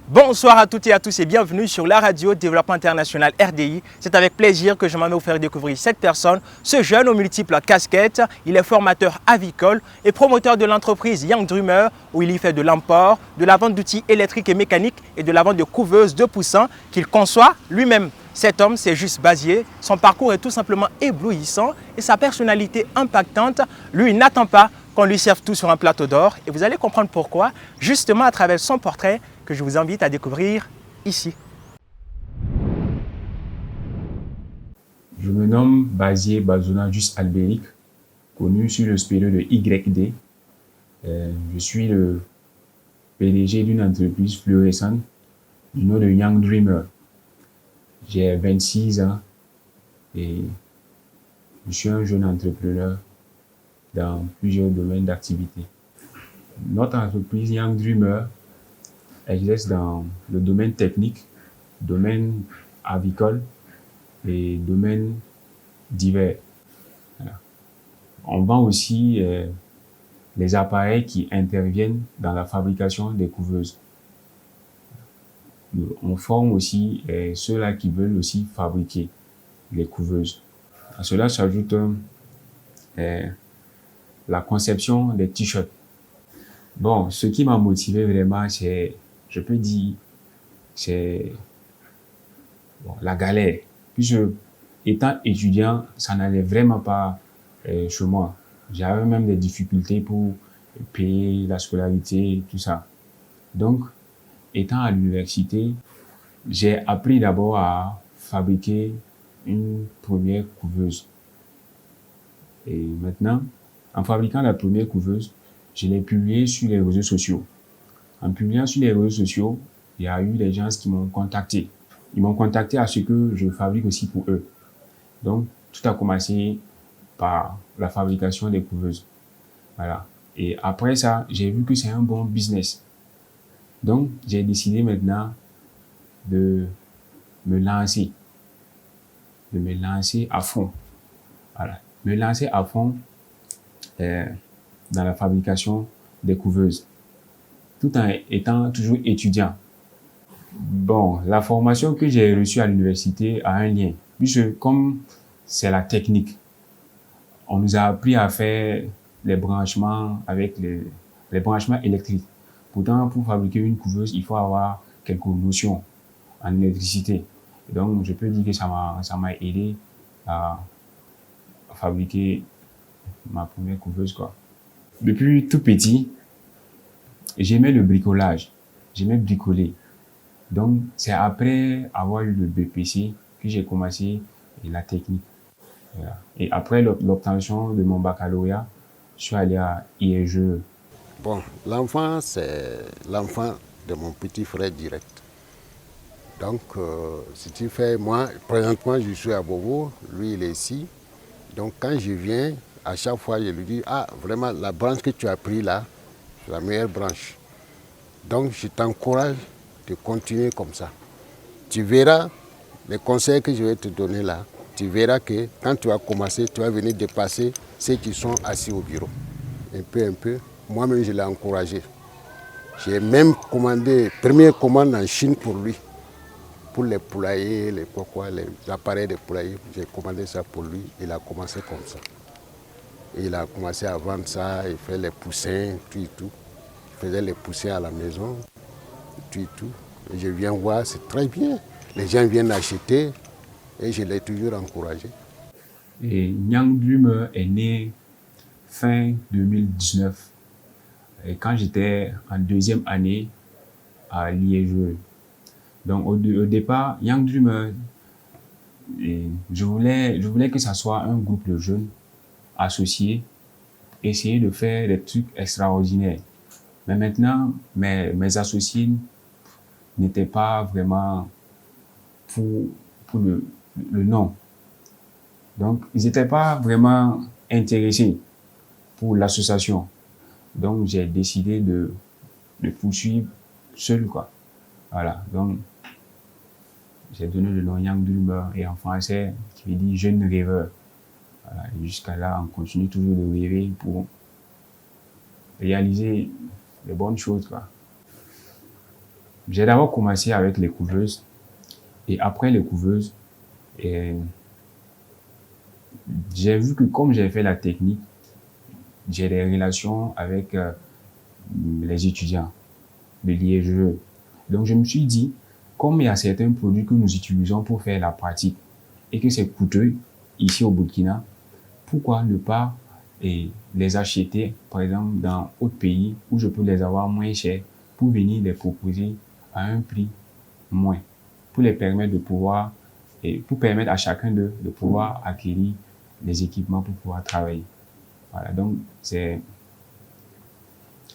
Bonsoir à toutes et à tous et bienvenue sur la radio Développement International RDI. C'est avec plaisir que je m'en vais vous faire découvrir cette personne, ce jeune aux multiples casquettes. Il est formateur avicole et promoteur de l'entreprise Young Dreamer où il y fait de l'import, de la vente d'outils électriques et mécaniques et de la vente de couveuses de poussins qu'il conçoit lui-même. Cet homme, c'est Juste Bazier. Son parcours est tout simplement éblouissant et sa personnalité impactante. Lui, il n'attend pas qu'on lui serve tout sur un plateau d'or et vous allez comprendre pourquoi, justement à travers son portrait que je vous invite à découvrir ici. Je me nomme Bazier Bazona Juste Albéric, connu sous le pseudo de YD. Je suis le PDG d'une entreprise florissante du nom de Young Dreamer. J'ai 26 ans et je suis un jeune entrepreneur dans plusieurs domaines d'activité. Notre entreprise Young Dreamer exerce dans le domaine technique, domaine avicole et domaines divers. Voilà. On vend aussi les appareils qui interviennent dans la fabrication des couveuses. On forme aussi ceux-là qui veulent aussi fabriquer les couveuses. À cela s'ajoute la conception des t-shirts. Bon, ce qui m'a motivé vraiment, c'est, je peux dire, c'est la galère. Puisque étant étudiant, ça n'allait vraiment pas chez moi. J'avais même des difficultés pour payer la scolarité, tout ça. Donc, étant à l'université, j'ai appris d'abord à fabriquer une première couveuse. Et maintenant, en fabriquant la première couveuse, je l'ai publiée sur les réseaux sociaux. En publiant sur les réseaux sociaux, il y a eu des gens qui m'ont contacté. Ils m'ont contacté à ce que je fabrique aussi pour eux. Donc, tout a commencé par la fabrication des couveuses. Voilà. Et après ça, j'ai vu que c'est un bon business. Donc, j'ai décidé maintenant de me lancer. De me lancer à fond. Voilà. Me lancer à fond dans la fabrication des couveuses. Tout en étant toujours étudiant. Bon, la formation que j'ai reçue à l'université a un lien. Puisque comme c'est la technique, on nous a appris à faire les branchements avec les branchements électriques. Pourtant, pour fabriquer une couveuse, il faut avoir quelques notions en électricité. Et donc, je peux dire que ça m'a aidé à fabriquer ma première couveuse, quoi. Depuis tout petit, j'aimais le bricolage. J'aimais bricoler. Donc, c'est après avoir eu le BPC que j'ai commencé la technique. Voilà. Et après l'obtention de mon baccalauréat, je suis allé à IEGE. Bon, l'enfant, c'est l'enfant de mon petit frère direct. Donc, si tu fais, moi, présentement, je suis à Bobo, lui, il est ici. Donc, quand je viens, à chaque fois, je lui dis, ah, vraiment, la branche que tu as prise là, c'est la meilleure branche. Donc, je t'encourage de continuer comme ça. Tu verras les conseils que je vais te donner là. Tu verras que quand tu vas commencer, tu vas venir dépasser ceux qui sont assis au bureau. Un peu. Moi-même, je l'ai encouragé. J'ai même commandé, première commande en Chine pour lui. Pour les poulaillers, les appareils de poulailler. J'ai commandé ça pour lui. Il a commencé comme ça. Et il a commencé à vendre ça, il fait les poussins, tout et tout. Il faisait les poussins à la maison, tout et tout. Et je viens voir, c'est très bien. Les gens viennent acheter et je l'ai toujours encouragé. Et Young Dreamer est né fin 2019. Et quand j'étais en deuxième année à l'IEGE. Donc au départ, Young Dreamer, je voulais que ça soit un groupe de jeunes associés, essayer de faire des trucs extraordinaires. Mais maintenant, mes associés n'étaient pas vraiment pour le nom. Donc, ils n'étaient pas vraiment intéressés pour l'association. Donc, j'ai décidé de poursuivre seul, quoi. Voilà. Donc, j'ai donné le nom Young Dreamer et en français, qui veut dire jeune rêveur. Voilà. Et jusqu'à là, on continue toujours de rêver pour réaliser les bonnes choses, quoi. J'ai d'abord commencé avec les couveuses et après les couveuses, j'ai vu que comme j'ai fait la technique, j'ai des relations avec les étudiants de liège. Donc je me suis dit, comme il y a certains produits que nous utilisons pour faire la pratique et que c'est coûteux ici au Burkina, pourquoi ne pas les acheter, par exemple, dans d'autres pays où je peux les avoir moins chers pour venir les proposer à un prix moins, pour les permettre de pouvoir, et pour permettre à chacun d'eux de pouvoir acquérir les équipements pour pouvoir travailler. Voilà, donc c'est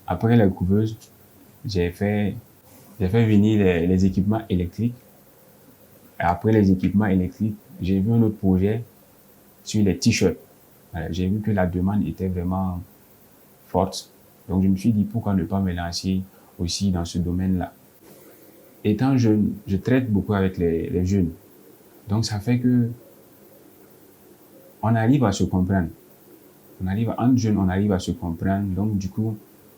après la couveuse, j'ai fait venir les équipements électriques. Et après les équipements électriques, j'ai vu un autre projet sur les t-shirts. Voilà, j'ai vu que la demande était vraiment forte. Donc je me suis dit pourquoi ne pas me lancer aussi dans ce domaine-là. Étant jeune, je traite beaucoup avec les jeunes. Donc ça fait que on arrive à se comprendre. Entre jeunes, on arrive à se comprendre. Donc du coup,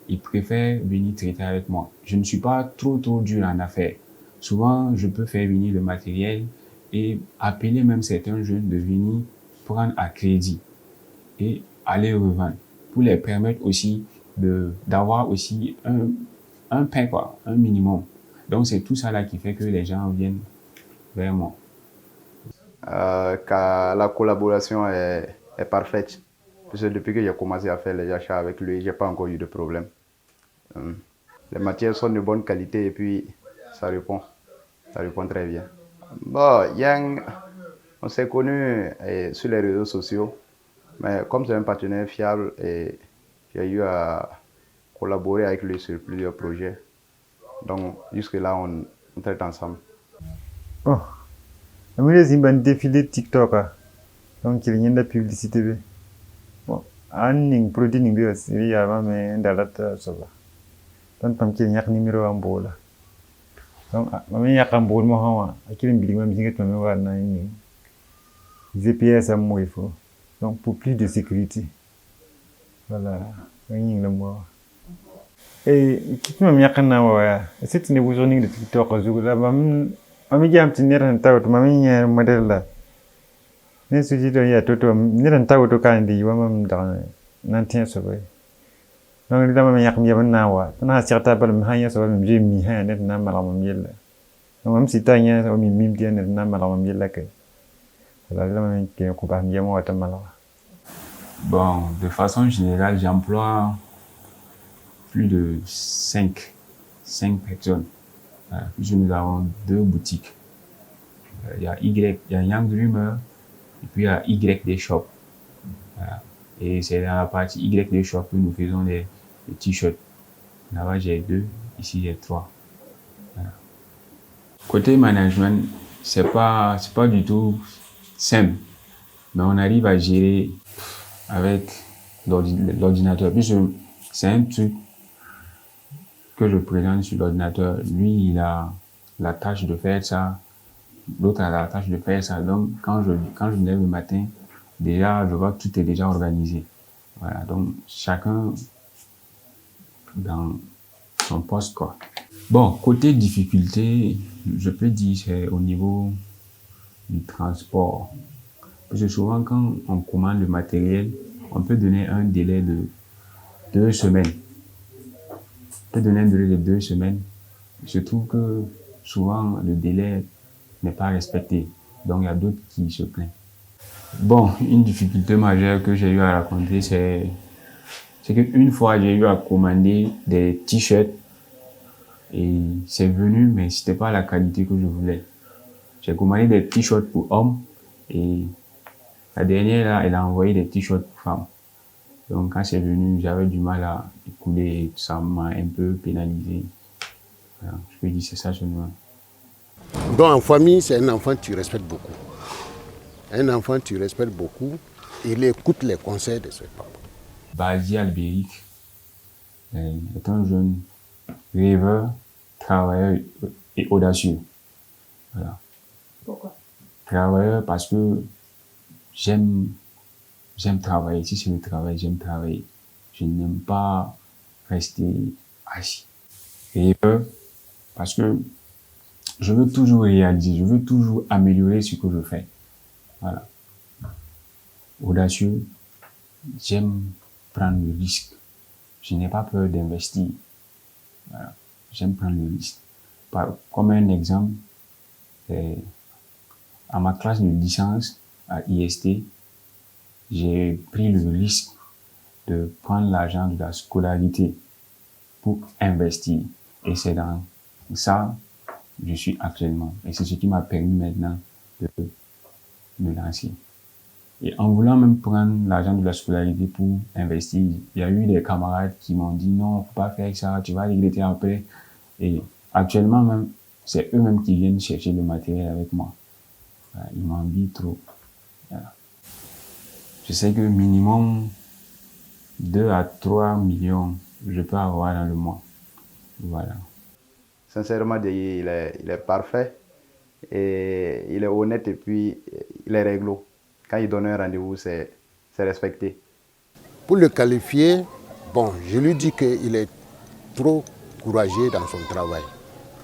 ils préfèrent venir traiter avec moi. Je ne suis pas trop dur en affaires. Souvent, je peux faire venir le matériel et appeler même certains jeunes de venir prendre à crédit et aller revendre pour les permettre aussi d'avoir aussi un pain, quoi, un minimum. Donc c'est tout ça là qui fait que les gens viennent vers moi. La collaboration est parfaite. Parce que depuis que j'ai commencé à faire les achats avec lui, j'ai pas encore eu de problème. Les matières sont de bonne qualité et puis ça répond très bien. Bon, Yang, on s'est connus sur les réseaux sociaux, mais comme c'est un partenaire fiable, j'ai eu à collaborer avec lui sur plusieurs projets. Donc jusque-là, on traite ensemble. Oh, amir zimban défilé TikTok ah. Donc il y a de la publicité. Bon, anning produit ning bio c'est ya ma mais dalata ça va. Donc pam qu'il y a numéro en bola. Donc ma y a en bola mo hawa, akili mbili ma mzinga tu wa na ni. GPS à moi il faut. Donc pour plus de sécurité. Voilà, ning le moi. Et qui me y a kana wa, c'est une évolution de TikTok azula mami jam ti neran tawto mami nya model la ne suji do ya toto neran tawto kan di wa mam da nan tien so bay donc li dama yak mi na wa na certa bal mi hanya so mi mi ha net na mala mam yella donc mam si tanya so mi mim tien net na mala mam yella ke la dama mi ke ko ba mi mo ta mala. Bon, de façon générale, j'emploie plus de 5 personnes. Puis nous avons 2 boutiques. Il y a il y a Young Dreamer et puis il y a YD Shop. Voilà. Et c'est dans la partie YD Shop que nous faisons les t-shirts. Là-bas j'ai 2, ici j'ai 3. Voilà. Côté management, c'est pas du tout simple, mais on arrive à gérer avec l'ordinateur. Puis c'est un truc que je présente sur l'ordinateur. Lui, il a la tâche de faire ça. L'autre a la tâche de faire ça. Donc, quand je me lève le matin, déjà, je vois que tout est déjà organisé. Voilà. Donc, chacun dans son poste, quoi. Bon, côté difficulté, je peux dire c'est au niveau du transport. Parce que souvent, quand on commande le matériel, on peut donner un délai de 2 semaines. Peut donner un délai de 2 semaines. Je trouve que souvent le délai n'est pas respecté. Donc il y a d'autres qui se plaignent. Bon, une difficulté majeure que j'ai eu à raconter, c'est qu'une fois j'ai eu à commander des t-shirts et c'est venu, mais c'était pas la qualité que je voulais. J'ai commandé des t-shirts pour hommes et la dernière là, elle a envoyé des t-shirts pour femmes. Donc quand c'est venu, j'avais du mal à écouler, ça m'a un peu pénalisé. Voilà, je peux dire c'est ça seulement. Donc en famille, c'est un enfant que tu respectes beaucoup. Un enfant que tu respectes beaucoup, il écoute les conseils de ses parents. Badi Albéric est un jeune rêveur, travailleur et audacieux. Voilà. Pourquoi? Travailleur parce que j'aime travailler. Si c'est le travail, j'aime travailler. Je n'aime pas rester assis. Rêveur Parce que je veux toujours réaliser, je veux toujours améliorer ce que je fais. Voilà. Audacieux, j'aime prendre le risque. Je n'ai pas peur d'investir. Voilà. J'aime prendre le risque. Comme un exemple, à ma classe de licence à IST, j'ai pris le risque de prendre l'argent de la scolarité pour investir. Et c'est dans ça que je suis actuellement. Et c'est ce qui m'a permis maintenant de me lancer. Et en voulant même prendre l'argent de la scolarité pour investir, il y a eu des camarades qui m'ont dit non, faut pas faire ça, tu vas regretter après. Et actuellement même, c'est eux-mêmes qui viennent chercher le matériel avec moi. Voilà, ils m'envient trop. Voilà. Je sais que minimum 2 à 3 millions, je peux avoir dans le mois. Voilà. Sincèrement, il est parfait, et il est honnête et puis il est réglo. Quand il donne un rendez-vous, c'est respecté. Pour le qualifier, bon, je lui dis qu'il est trop courageux dans son travail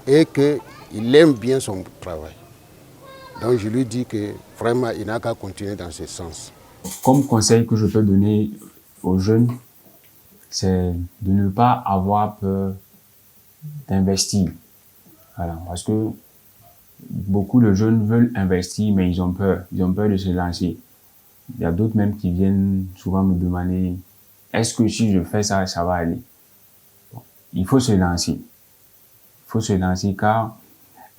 et qu'il aime bien son travail. Donc je lui dis que vraiment, il n'a qu'à continuer dans ce sens. Comme conseil que je peux donner aux jeunes, c'est de ne pas avoir peur d'investir. Voilà, parce que beaucoup de jeunes veulent investir, mais ils ont peur de se lancer. Il y a d'autres même qui viennent souvent me demander, est-ce que si je fais ça, ça va aller? Bon, il faut se lancer. Il faut se lancer car,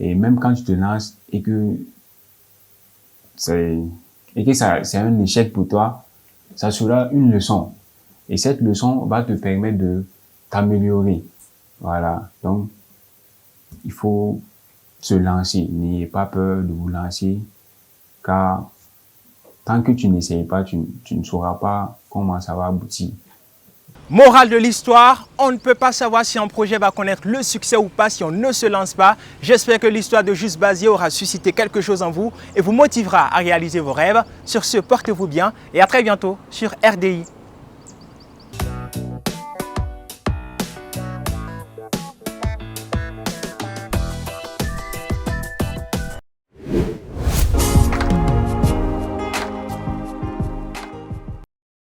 et même quand tu te lances et que c'est un échec pour toi, ça sera une leçon. Et cette leçon va te permettre de t'améliorer. Voilà. Donc, il faut se lancer. N'ayez pas peur de vous lancer, car tant que tu n'essayes pas, tu ne sauras pas comment ça va aboutir. Morale de l'histoire, on ne peut pas savoir si un projet va connaître le succès ou pas si on ne se lance pas. J'espère que l'histoire de Juste Bazier aura suscité quelque chose en vous et vous motivera à réaliser vos rêves. Sur ce, portez-vous bien et à très bientôt sur RDI.